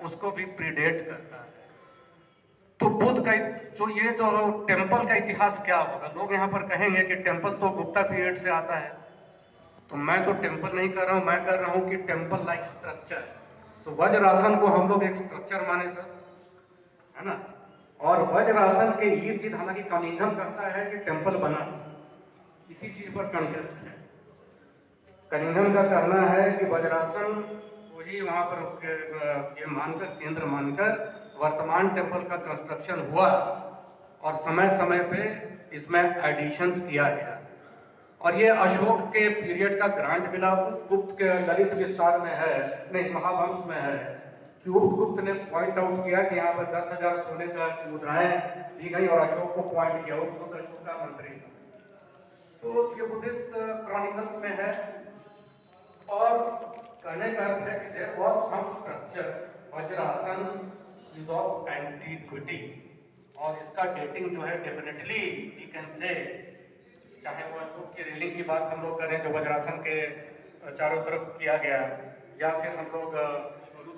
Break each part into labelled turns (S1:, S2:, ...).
S1: उसको भी प्रीडेट करता है। तो बुद्ध का जो ये जो टेम्पल का इतिहास क्या होगा, लोग यहाँ पर कहेंगे कि टेम्पल तो गुप्ता पीरियड से आता है। तो मैं तो टेम्पल नहीं कर रहा हूँ, मैं कर रहा हूँ कि टेम्पल लाइक स्ट्रक्चर। तो वज्रासन को हम लोग एक स्ट्रक्चर माने सर, है ना। और वज्रासन के इर्द गिर्द हालांकि कनिंघम कहता है कि टेम्पल बना, इसी चीज पर कंटेस्ट है। कनिंघम का कहना है कि वज्रासन वही वहां पर ये मानकर, केंद्र मानकर वर्तमान टेम्पल का कंस्ट्रक्शन हुआ और समय समय पे इसमें एडिशंस किया गया। और ये अशोक के पीरियड का ग्रांट मिला। गुप्त के ललित विस्तार में है, नहीं महावंश में है कि गुप्त ने पॉइंट आउट किया कि यहाँ पर 10,000 सोने का मुद्राएं दी गई और अशोक को पॉइंट किया। गुप्त अशोक का मंत्री था। तो ये बुद्धिस्ट क्रॉनिकल्स में है। और कहने का अर्थ है कि there was some structure, Vajrasana is of antiquity. और इसका डेटिंग जो है डेफिनेटली वी कैन से, चाहे वो अशोक की रेलिंग की बात हम लोग करें जो वज्रासन के चारों तरफ किया गया, या फिर हम लोग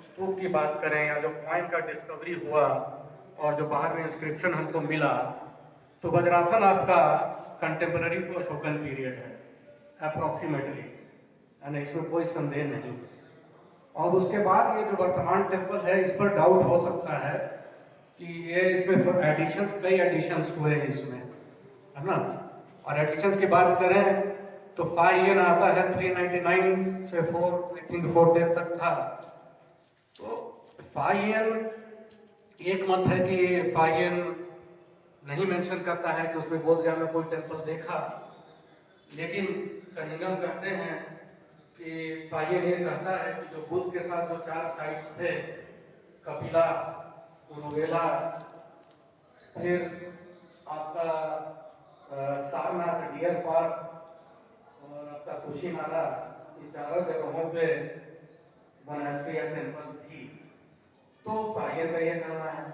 S1: स्तूप की बात करें, या जो पॉइंट का डिस्कवरी हुआ और जो बाहर में इंस्क्रिप्शन हमको मिला, तो वज्रासन आपका कंटेम्पररी टू अशोकन पीरियड है अप्रोक्सीमेटली, यानी इसमें कोई संदेह नहीं। और उसके बाद ये जो वर्तमान टेम्पल है, इस पर डाउट हो सकता है कि ये इसमें एडिशंस, कई एडिशंस हुए हैं इसमें, है ना। और एडिशंस की बात करें तो फाहियन आता है 399 से 410 तक था। तो फाहियन, एक मत है कि फाहियन नहीं मेंशन करता है कि उसमें बोध गया में कोई टेम्पल देखा, लेकिन कनिंघम कहते हैं कि फाहियन ये कहता है कि जो बुद्ध के साथ जो 4 साइट्स थे, कपिला, उरुवेला, फिर आपका सारनाथ डियर पार्क और आपका कुशीनारा, इन चारों जगहों पे मोनास्ट्री या टेम्पल थी। तो फाहियन का ये कहना है।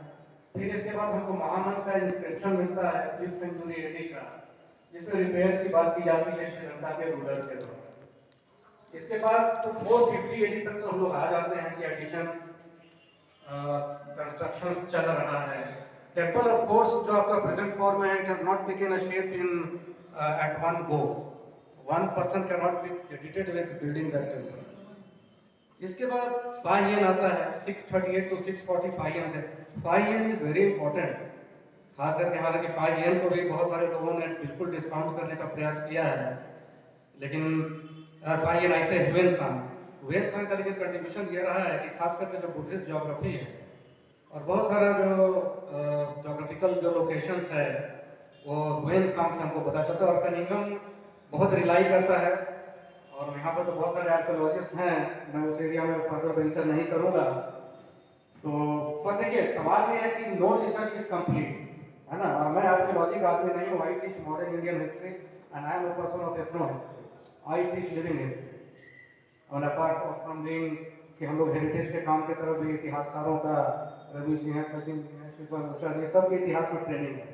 S1: फिर इसके बाद हमको महामन का इंस्क्रिप्शन मिलता है 5th सेंचुरी एडी का, जिसमें रिपेयर्स की बात की जाती है श्रीलंका के रूलर के द्वारा। इसके बाद तो 450 एडी तक तो हम लोग आ जाते हैं कि एडिशंस, कंस्ट्रक्शंस चल रहा है। टेम्पल ऑफ कोर्स जो आपका प्रेजेंट फॉर्म में है, it has not taken a shape in at one go. One person can not be credited with building that temple. इसके बाद फाहियन आता है 638 टू 640 फाहियन है। फाहियन इज वेरी इंपॉर्टेंट, खास करके हालांकि फाहियन को भी बहुत सारे लोगों ने बिल्कुल डिस्काउंट करने का प्रयास किया है, लेकिन फाहियन ऐसे ह्वेन का लेकिन कंट्रीब्यूशन ये रहा है कि खास करके जो बुद्धिस्ट ज्योग्राफी है और बहुत सारा जो ज्योग्राफिकल जो लोकेशंस है वो ह्वेन सांग से हमको पता चलता है। और कनिंघम बहुत रिलाई करता है, और यहाँ पर तो बहुत सारे आर्कियोलॉजिस्ट हैं, मैं उस एरिया में फर्दर वेंचर नहीं करूँगा। तो पर देखिए सवाल ये है कि नो रिसर्च इज कंप्लीट, है ना। और मैं आर्कियोलॉजी का आदमी नहीं हूँ, I teach modern Indian history and I am a person of ethno history, I teach living history. और अपार्ट फ्रॉम बीइंग कि हम लोग हेरिटेज के काम की तरफ भी इतिहासकारों का, रवि जी हैं, सचिन जी हैं, शिवपाल मिश्रा, ये सब इतिहास में ट्रेनिंग है,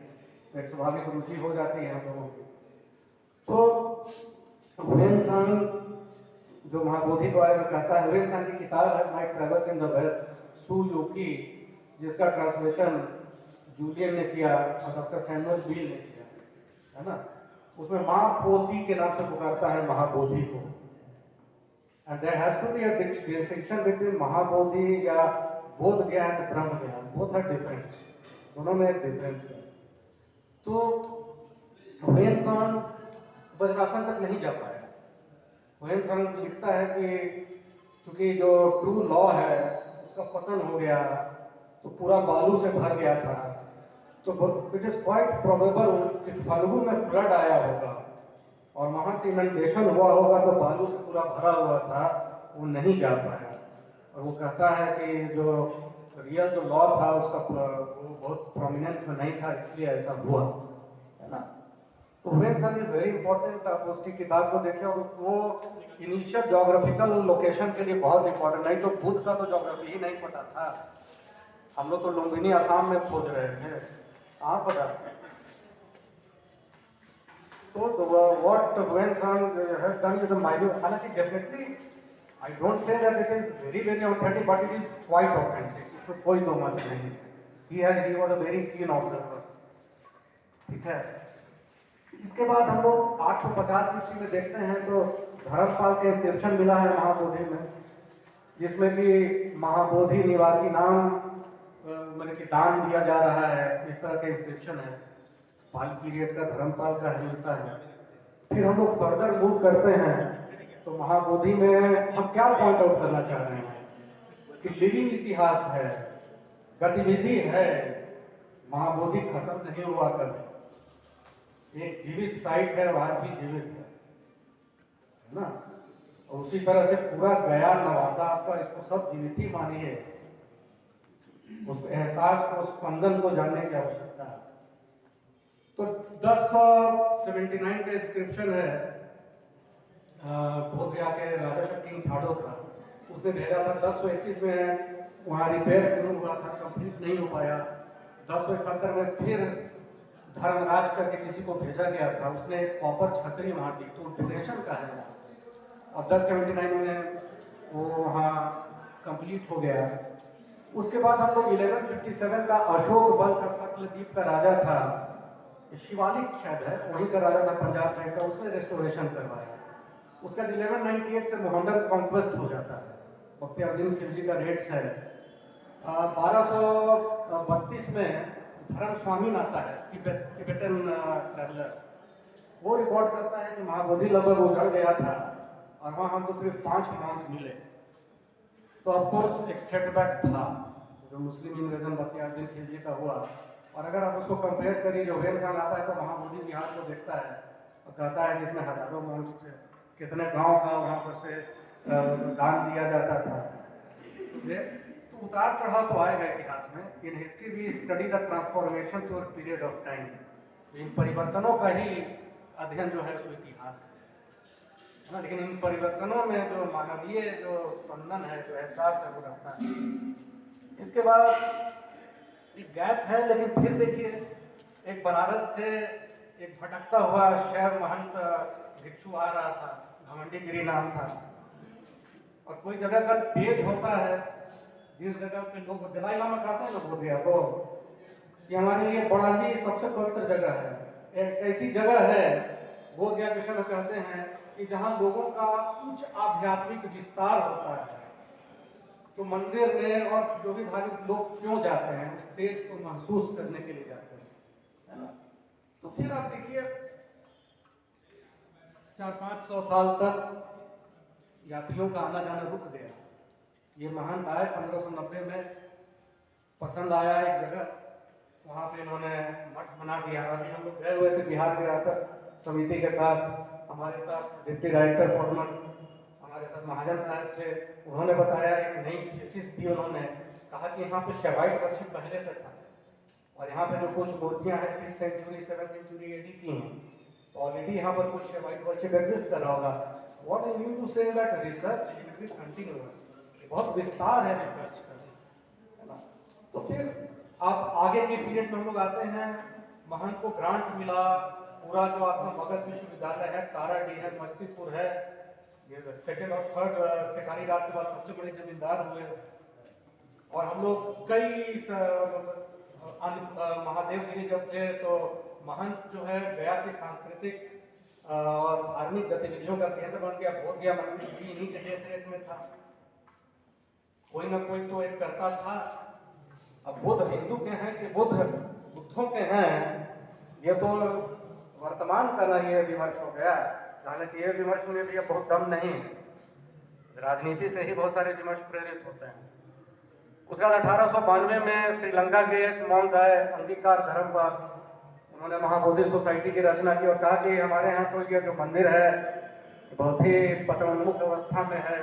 S1: एक स्वाभाविक रुचि हो जाती है हम लोगों की। तो ह्वेन जो महाबोधि के बारे में कहता है, ह्वेन की किताब है my travels in the west Si Yu Ki, जिसका ट्रांसलेशन जूलियन ने किया और डॉक्टर सैमुअल बील ने किया, है ना। उसमें माँ पोथी के नाम से पुकारता है महाबोधि को। And there has to be a distinction between Mahabodhi या बोध ज्ञान एंड ब्रह्म ज्ञान, बोथ आर डिफरेंट, दोनों में एक डिफरेंस है। तो ह्वेन वज्रासन तक नहीं जा पाया। ह्वेन लिखता है कि चूंकि जो ट्रू लॉ है उसका पतन हो गया, तो पूरा बालू से भर गया था, तो इट इज क्वाइट प्रोबेबल कि फल्गु में फ्लड आया होगा और वहां से इनंडेशन हुआ होगा, तो बालू से पूरा भरा हुआ था, वो नहीं जा पाया। और वो कहता है कि जो रियल जो लॉ था उसका वो बहुत प्रोमिनेंस में नहीं था, इसलिए ऐसा हुआ, है ना। तो ह्वेन इज वेरी इंपॉर्टेंट, आप उसकी किताब को देखें, और वो इनिशियल जोग्राफिकल लोकेशन के लिए बहुत इंपॉर्टेंट, नहीं तो बुद्ध का तो जोग्राफी ही नहीं पता था। हम लोग तो लुम्बिनी आसाम में खोज रहे थे, कहाँ पता। तो what Hiuen has done is a minute, हालांकि definitely I don't say that it is very very authentic, but it is quite authentic, इसमें कोई दो मत नहीं। He was a very keen observer, ठीक है। इसके बाद हम लोग 850 ईस्वी में देखते हैं तो धर्मपाल के इंस्क्रिप्शन मिला है महाबोधि में, जिसमें कि महाबोधि निवासी नाम मतलब कि दान दिया जा रहा है, इस तरह के इंस्क्रिप्शन है। पाल पीरियड का धर्मपाल का मिलता है। फिर हम लोग फर्दर मूव करते हैं तो महाबोधि में हम क्या पॉइंट आउट करना चाह रहे हैं कि लिविंग इतिहास है, गतिविधि है, महाबोधि खत्म नहीं हुआ कभी, एक जीवित साइट है और आज भी जीवित है ना। और उसी तरह से पूरा गया नवादा आपका, इसको सब जीवित ही मानिए, उस एहसास को, स्पंदन को जानने की आवश्यकता है। तो 1079 का इंस्क्रिप्शन है, बोध गया के राजा किंग ठाडो था, उसने भेजा था। 1031 में वहाँ रिपेयर शुरू हुआ था, कंप्लीट नहीं हो पाया। 1071 में फिर धर्मराज करके किसी को भेजा गया था, उसने कॉपर छतरी वहाँ दी, तो ड्यूरेशन का है। और 1079 में वो वहाँ कंप्लीट हो गया। उसके बाद हम लोग 1157 का अशोक बल का सकलद्वीप का राजा था, शिवालिक शायद है, वहीं का राजा था पंजाब साइड का, उसने रेस्टोरेशन करवाया। उसका 1198 से मोहम्मदन कॉन्क्वेस्ट हो जाता है, बख्तियारुद्दीन खिलजी का रेट्स है। 1232 में धर्म स्वामी आता है, तिब्बतन ट्रैवलर, वो रिकॉर्ड करता है कि महाबोधि लगभग उजड़ गया था और वहाँ हमको सिर्फ 5 मॉन्क मिले। तो ऑफकोर्स एक सेटबैक था जो मुस्लिम इन्वेजन बख्तियारुद्दीन खिलजी का हुआ। और अगर आप उसको कंपेयर करिए, जो वेलसांग आता है तो महाबोधि विहार को देखता है और कहता है कि इसमें हजारों मॉन्क्स थे, कितने गांव का वहाँ पर से दान दिया जाता था। तो उतार चढ़ाव तो आएगा इतिहास में। In history we study the transformation through a period of time, इन परिवर्तनों का ही अध्ययन जो है सो इतिहास है ना। लेकिन इन परिवर्तनों में जो मानवीय जो स्पंदन है, जो एहसास है, वो रहता है। इसके बाद एक गैप है, लेकिन फिर देखिए एक बनारस से एक भटकता हुआ शैव महंत भिक्षु आ रहा था, घमंडी गिरी नाम था। और कोई जगह का तेज होता है, जिस जगह पे लोग दलाई लामा कहते हैं ना बोध गया, तो ये हमारे लिए बड़ा ही सबसे पवित्र जगह है। एक ऐसी जगह है बोध गया विषय में कहते हैं कि जहाँ लोगों का उच्च आध्यात्मिक विस्तार होता है। तो मंदिर में और जो भी धार्मिक लोग क्यों जाते हैं, उस तेज को महसूस करने के लिए जाते हैं, है ना। तो फिर आप देखिए 400-500 साल तक यात्रियों का आना जाना रुक गया। ये महंत आए 1590 में, पसंद आया एक जगह, वहाँ पे इन्होंने मठ बना दिया। अभी हम लोग गए हुए थे बिहार विरासत समिति के साथ, हमारे साथ डिप्टी डायरेक्टर फॉर्मन हमारे साथ महाजन साहब थे। उन्होंने बताया एक नई थीसिस दी, उन्होंने कहा कि यहाँ पे शेवाइट वर्शिप पहले से था और यहाँ पे जो कुछ मूर्तियाँ हैं 6th century 7th century AD की हैं, तो ऑलरेडी यहाँ पर कुछ शेवाइट वर्शिप एग्जिस्ट कर रहा होगा। What I mean to say that research will be continuous, बहुत विस्तार है रिसर्च का, है ना। तो फिर आप आगे के पीरियड में हम लोग आते हैं, महंत को ग्रांट मिला, पूरा जो आपका मगध विश्वविद्यालय है, ताराडीह है, मस्तीपुर है, ये 2nd और 3rd टिकारी राज के बाद सबसे बड़े जमींदार हुए। और हम लोग कई महादेव गिरी जब थे तो महंत जो है गया की सांस्कृतिक और धार्मिक गतिविधियों का केंद्र बन गया। बोध गया मंदिर भी इन्हीं के देख में था, कोई ना कोई तो एक करता था। अब बुद्ध हिंदू के हैं कि बुद्धों के हैं, ये तो वर्तमान का ना ये विमर्श हो गया। हालांकि ये विमर्श में भी अब बहुत दम नहीं है, राजनीति से ही बहुत सारे विमर्श प्रेरित होते हैं। उसके बाद 1892 में श्रीलंका के एक मॉन्क आए अंगीकार धर्मपाल, उन्होंने महाबोधि सोसाइटी की रचना की और कहा कि हमारे यहाँ तो ये जो मंदिर है बहुत ही पतनोन्मुख अवस्था में है,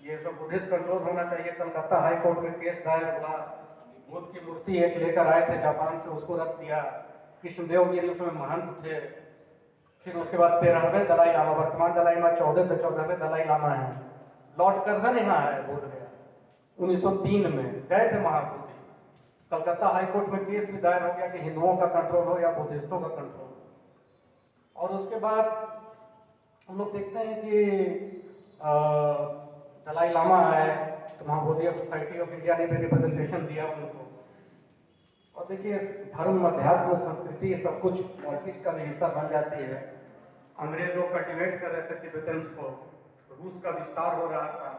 S1: ये तो बुद्धिस्ट कंट्रोल होना चाहिए। कलकत्ता हाई कोर्ट में केस दायर हुआ, बुद्ध की मूर्ति एक लेकर आए थे जापान से, उसको रख दिया। कृष्णदेव गिरी उसमें महंत थे। फिर उसके बाद 13वें दलाई लामा, वर्तमान दलाई लामा 14वें दलाई लामा है। लॉर्ड कर्जन यहाँ आए बोध गया 1903 में, गए थे महाबोधि। कलकत्ता हाईकोर्ट में केस भी दायर हो गया कि हिंदुओं का कंट्रोल हो या बुद्धिस्टों का कंट्रोल हो। और उसके बाद हम लोग देखते हैं कि दलाई लामा आए तो महाबोधि सोसाइटी ऑफ इंडिया ने भी रिप्रेजेंटेशन दिया उनको। और देखिए, धर्म, अध्यात्म, संस्कृति सब कुछ पॉलिटिक्स का भी हिस्सा बन जाती है। अंग्रेज लोग कल्टिवेट कर रहे थे तिब्बतन्स को, रूस का विस्तार हो रहा था,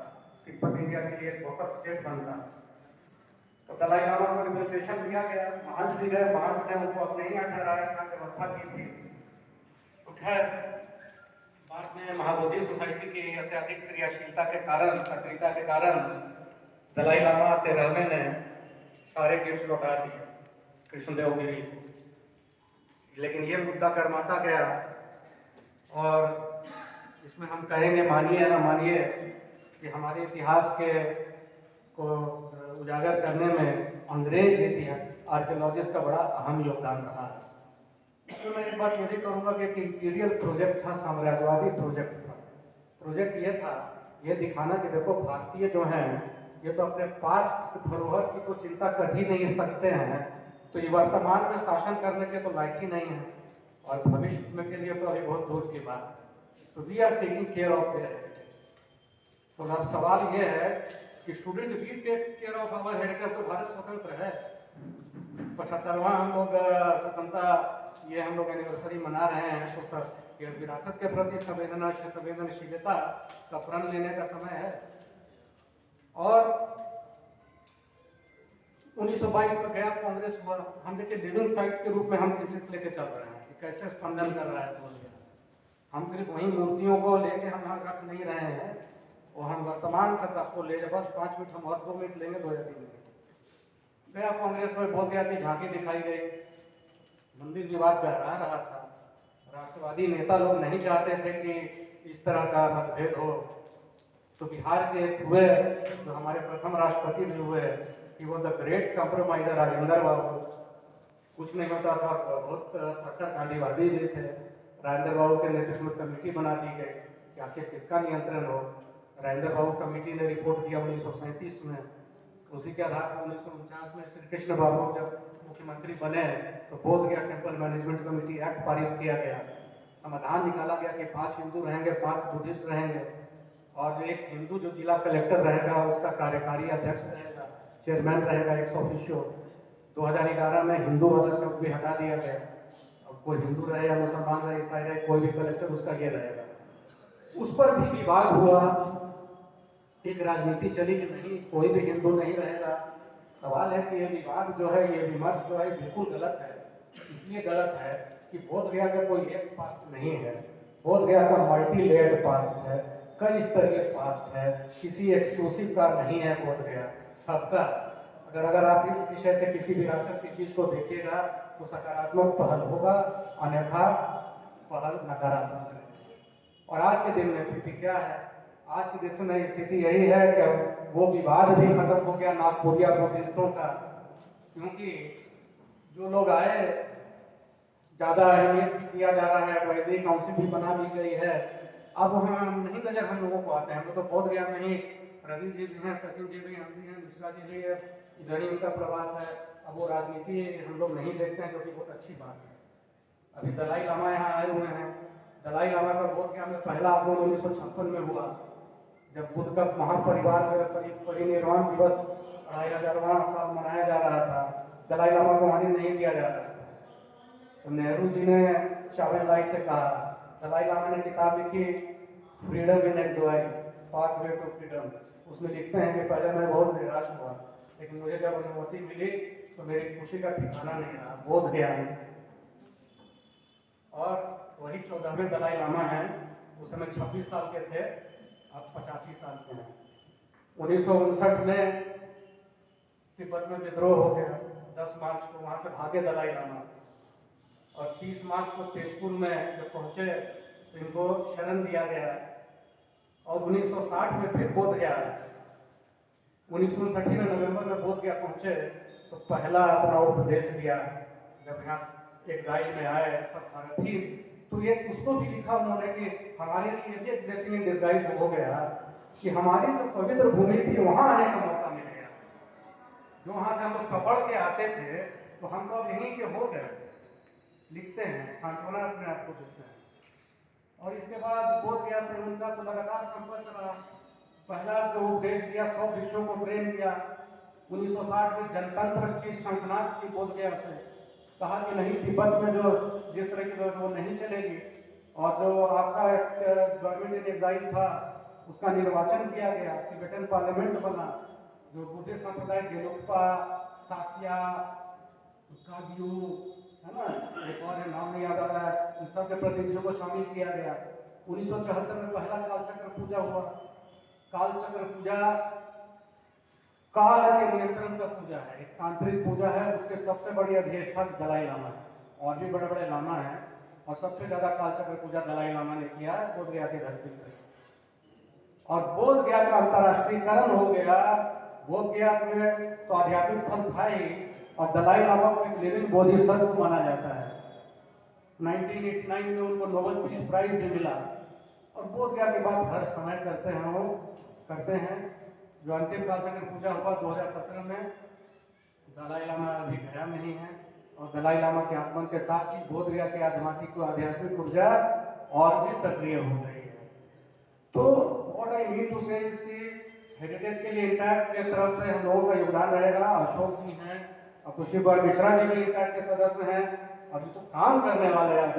S1: तिब्बत इंडिया के लिए एक फोकस स्टेट बनता। तो दलाई लामा को रिप्रेजेंटेशन दिया गया, महंत भी गए, महंत ने उनको अपने ही यहाँ ठहराया था, व्यवस्था की थी। तो खैर बाद में महाबोधि सोसाइटी की अत्यधिक क्रियाशीलता के कारण, सक्रियता के कारण दलाई लामा 13वें ने सारे गिफ्ट लौटा दिए कृष्णदेव गिरी को। लेकिन ये मुद्दा गर्माता गया और इसमें हम कहेंगे, मानिए ना मानिए, कि हमारे इतिहास के को उजागर करने में अंग्रेज इतिहास आर्कियोलॉजिस्ट का बड़ा अहम योगदान रहा है। तो मैं एक बात ये भी कहूँगा कि एक इंपीरियल प्रोजेक्ट था, साम्राज्यवादी प्रोजेक्ट था। प्रोजेक्ट ये था, ये दिखाना कि देखो भारतीय जो हैं ये तो अपने पास्ट धरोहर की तो चिंता कर ही नहीं सकते हैं, तो ये वर्तमान में शासन करने के तो लायक ही नहीं है, और भविष्य में के लिए तो अभी बहुत दूर की बात है। तो we are taking care of their heritage. तो अब सवाल ये है कि shouldn't we take care of our heritage? तो भारत स्वतंत्र है, 75वां हम लोग स्वतंत्रता ये हम लोग एनिवर्सरी मना रहे हैं, तो सर ये विरासत के प्रति संवेदनशीलता का प्रण लेने का समय है। और 1922 में गया कांग्रेस हुआ, हम देखिए लिविंग साइट के रूप में हम थीसिस लेके चल रहे हैं कि कैसे स्पंदन कर रहा है तो हम सिर्फ वही मूर्तियों को लेके हम यहाँ रख नहीं रहे हैं, और हम वर्तमान तक आपको ले जाए। बस 5 मिनट हम और 2 मिनट लेंगे, 2 या 3 मिनट। गया कांग्रेस में, बोल गया कि झांकी दिखाई गई, मंदिर विवाद गहरा रहा था, राष्ट्रवादी नेता लोग नहीं चाहते थे कि इस तरह का मतभेद हो। तो बिहार के हुए जो हमारे प्रथम राष्ट्रपति भी हुए कि वो द ग्रेट कंप्रोमाइजर राजेंद्र बाबू, कुछ नहीं होता था, बहुत प्रखर गांधीवादी भी थे। राजेंद्र बाबू के नेतृत्व में कमेटी बना दी गई कि आखिर किसका नियंत्रण हो। राजेंद्र बाबू कमेटी ने रिपोर्ट दिया 1937 में। उसी के आधार पर 1949 में श्री कृष्ण बाबू जब मुख्यमंत्री बने तो बोध गया टेम्पल मैनेजमेंट कमेटी एक्ट पारित किया गया। समाधान निकाला गया कि 5 हिंदू रहेंगे, 5 बुद्धिस्ट रहेंगे, और एक हिंदू जो जिला कलेक्टर रहेगा उसका कार्यकारी अध्यक्ष रहेगा, चेयरमैन रहेगा एक्स ऑफिशियो। 2011 में हिंदू वाला शब्द भी हटा दिया गया। अब कोई हिंदू रहे या मुसलमान रहे, ईसाई रहे, कोई भी कलेक्टर उसका ये रहेगा। उस पर भी विवाद हुआ, एक राजनीति चली कि नहीं कोई भी हिंदू नहीं रहेगा। सवाल है कि ये विवाद जो है, ये विमर्श जो है बिल्कुल गलत है। इसलिए गलत है कि बोध गया का कोई एक पास्ट नहीं है, बोध गया का मल्टी लेयर्ड पास्ट है, कई स्तरीय पास्ट है, किसी एक्सक्लूसिव का नहीं है बोध गया, सबका। अगर आप इस विषय से किसी विरासत की चीज को देखिएगा तो सकारात्मक पहल होगा, अन्यथा पहल नकारात्मक है। और आज के दिन में स्थिति क्या है? आज के दिन में स्थिति यही है कि अब वो विवाद भी खत्म हो गया नागपुरिया बुद्धिस्टों का, क्योंकि जो लोग आए ज्यादा अहमियत भी दिया जा रहा है, एडवाइजरी काउंसिल भी बना दी गई है। अब हम नहीं नजर हम लोगों को आते हैं, हम लोग तो बोध गया में ही रवि जी भी हैं, सचिन जी भी, हम भी हैं, मिश्रा जी भी है, इधर ही उनका प्रवास है। अब वो राजनीति हम लोग नहीं देखते हैं, जो कि बहुत अच्छी बात है। अभी दलाई लामा यहाँ आए हुए हैं। दलाई लामा का बोध गया में पहला आगमन 1956 में हुआ, जब बुद्ध का महापरिवार परिनिर्वाण दिवस 2500वां साल मनाया जा रहा था। दलाई लामा को वहां नहीं दिया जा रहा था, तो नेहरू जी ने चावेन लाई से कहा, दलाई लामा ने किताब लिखी freedom in exile, pathway to freedom. उसमें लिखते हैं कि पहले मैं बहुत निराश हुआ, लेकिन मुझे जब अनुमति मिली तो मेरी खुशी का ठिकाना नहीं रहा, बोध गया है। और वही 14वें दलाई लामा हैं, उस समय 26 साल के थे, अब 85 साल के हैं। 1959 में तिब्बत में विद्रोह हो गया, 10 मार्च को वहां से भागे दलाई लामा, और 30 मार्च को तेजपुर में जब पहुंचे तो इनको शरण दिया गया, और 1960 में फिर बोध गया। 1959 में नवंबर में बोध गया पहुंचे तो पहला अपना उपदेश दिया जब यहाँ एग्जाइल में आए भारती। तो ये उसको भी लिखा उन्होंने कि हमारे लिए ये एक ब्लेसिंग इन डिस्गाइज हो गया कि हमारी जो पवित्र भूमि थी वहां आने का मौका मिल गया। जो वहां से हम लोग सफर के आते थे तो हम लोग यहीं के हो गए, लिखते हैं, सांत्वना अपने आप को देते हैं। और इसके बाद बोध गया से उनका तो लगातार संपर्क रहा। पहला जो उपदेश दिया 100 भिक्षुओं को ट्रेन किया। 1960 में जनतंत्र की शंखनाद की बोध गया से कहा कि नहीं, तिब्बत में जो जिस तरह की व्यवस्था वो नहीं चलेगी। और जो आपका गवर्नमेंट इन एग्जाइल था उसका निर्वाचन किया गया, तिब्बतन पार्लियामेंट बना। जो बुद्धिस्ट संप्रदाय गेलुप्पा, साकिया, काग्यू, है ना, एक और नाम नहीं याद आ रहा है, इन सब के प्रतिनिधियों को शामिल किया गया। 1974 में पहला कालचक्र पूजा हुआ। कालचक्र पूजा काल के नियंत्रण का पूजा है, एक तांत्रिक पूजा है। उसके सबसे बड़ी अधिष्ठान दलाई लामा है, और भी बड़े बड़े लामा हैं, और सबसे ज्यादा कालचक्र पूजा दलाई लामा ने किया है बोध गया की धरती पर। और बोध गया का अंतरराष्ट्रीयकरण हो गया। बोध गया में तो आध्यात्मिक स्थल था ही, और दलाई लामा को एक लिविंग बोधिसत्व माना जाता है। 1989 में उनको नोबेल पीस प्राइज भी मिला। और बोध गया की बात हर समय करते हैं। जो अंतिम कालचक्र पूजा हुआ 2017 में, दलाई लामा अभी गया नहीं है, और दलाई लामा के आगमन के साथ ही बोध गया की आध्यात्मिक ऊर्जा और भी सक्रिय हो गई है। तो व्हाट आई मीन टू से इसकी हेरिटेज के लिए इंटैक्ट के तरफ से हम लोगों का योगदान रहेगा। अशोक जी हैं और खुशी मिश्रा जी भी इंटैक्ट के सदस्य हैं, और ये तो काम करने वाले हैं।